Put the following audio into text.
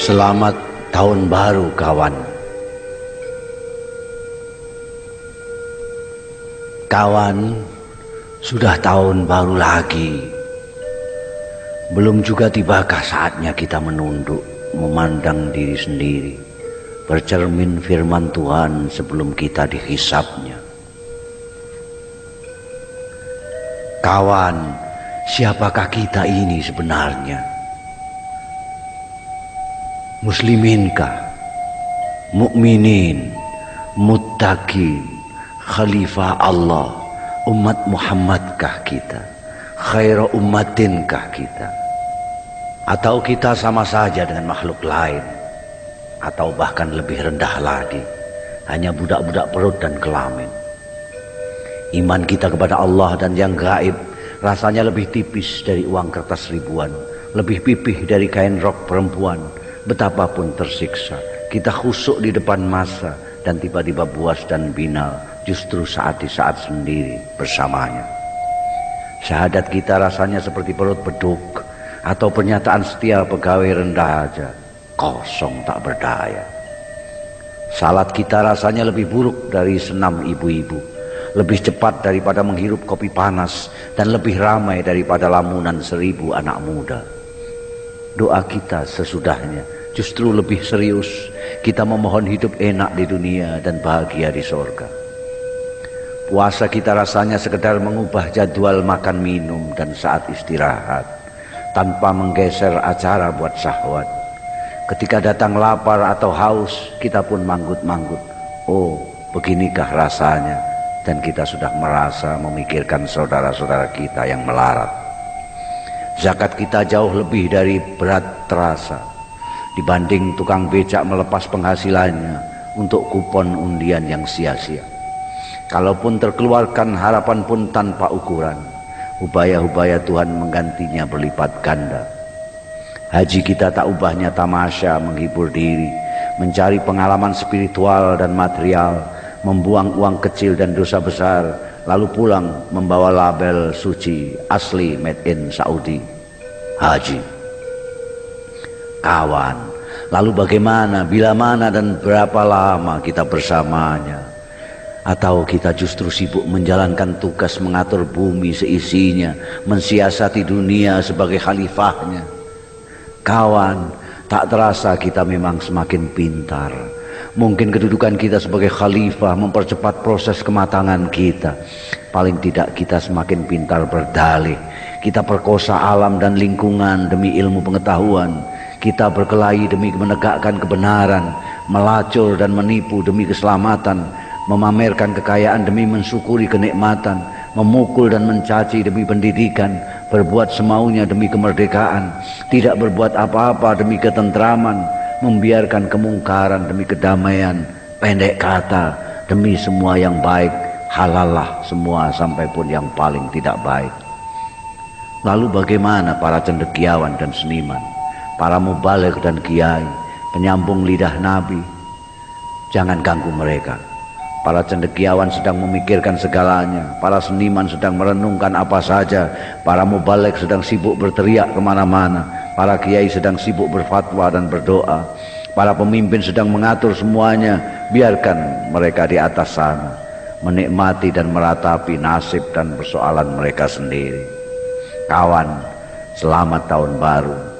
Selamat tahun baru kawan. Kawan, sudah tahun baru lagi. Belum juga tibakah saatnya kita menunduk, memandang diri sendiri, bercermin firman Tuhan sebelum kita dihisapnya. Kawan, siapakah kita ini sebenarnya? Musliminkah, mukminin, muttaqin, khalifah Allah, umat Muhammadkah kita, khairu ummatinkah kita? Atau kita sama saja dengan makhluk lain, atau bahkan lebih rendah lagi, hanya budak-budak perut dan kelamin? Iman kita kepada Allah dan yang gaib rasanya lebih tipis dari uang kertas ribuan, lebih pipih dari kain rok perempuan. Betapapun tersiksa, kita khusyuk di depan masa dan tiba-tiba buas dan binal justru saat di saat sendiri bersamanya. Syahadat kita rasanya seperti perut beduk atau pernyataan setia pegawai rendah aja, kosong tak berdaya. Salat kita rasanya lebih buruk dari senam ibu-ibu, lebih cepat daripada menghirup kopi panas, dan lebih ramai daripada lamunan 1000 anak muda. Doa kita sesudahnya justru lebih serius, kita memohon hidup enak di dunia dan bahagia di sorga. Puasa kita rasanya sekedar mengubah jadwal makan minum dan saat istirahat, tanpa menggeser acara buat syahwat. Ketika datang lapar atau haus, kita pun manggut-manggut, oh beginikah rasanya, dan kita sudah merasa memikirkan saudara-saudara kita yang melarat. Zakat kita jauh lebih dari berat terasa dibanding tukang becak melepas penghasilannya untuk kupon undian yang sia-sia. Kalaupun terkeluarkan, harapan pun tanpa ukuran. Hubaya-hubaya Tuhan menggantinya berlipat ganda. Haji kita tak ubahnya tamasya menghibur diri, mencari pengalaman spiritual dan material, membuang uang kecil dan dosa besar, lalu pulang membawa label suci asli made in Saudi, haji. Kawan, lalu bagaimana, bila mana dan berapa lama kita bersamanya? Atau kita justru sibuk menjalankan tugas mengatur bumi seisinya, mensiasati dunia sebagai khalifahnya? Kawan, tak terasa kita memang semakin pintar. Mungkin kedudukan kita sebagai khalifah mempercepat proses kematangan kita. Paling tidak kita semakin pintar berdalih. Kita perkosa alam dan lingkungan demi ilmu pengetahuan. Kita berkelahi demi menegakkan kebenaran, melacur dan menipu demi keselamatan, memamerkan kekayaan demi mensyukuri kenikmatan, memukul dan mencaci demi pendidikan, berbuat semaunya demi kemerdekaan, tidak berbuat apa-apa demi ketentraman, membiarkan kemungkaran demi kedamaian. Pendek kata, demi semua yang baik, halallah semua sampai pun yang paling tidak baik. Lalu bagaimana para cendekiawan dan seniman, para mubaligh dan kiai, penyambung lidah Nabi? Jangan ganggu mereka. Para cendekiawan sedang memikirkan segalanya, para seniman sedang merenungkan apa saja, para mubaligh sedang sibuk berteriak kemana-mana, para kiai sedang sibuk berfatwa dan berdoa, para pemimpin sedang mengatur semuanya. Biarkan mereka di atas sana menikmati dan meratapi nasib dan persoalan mereka sendiri. Kawan, selamat tahun baru.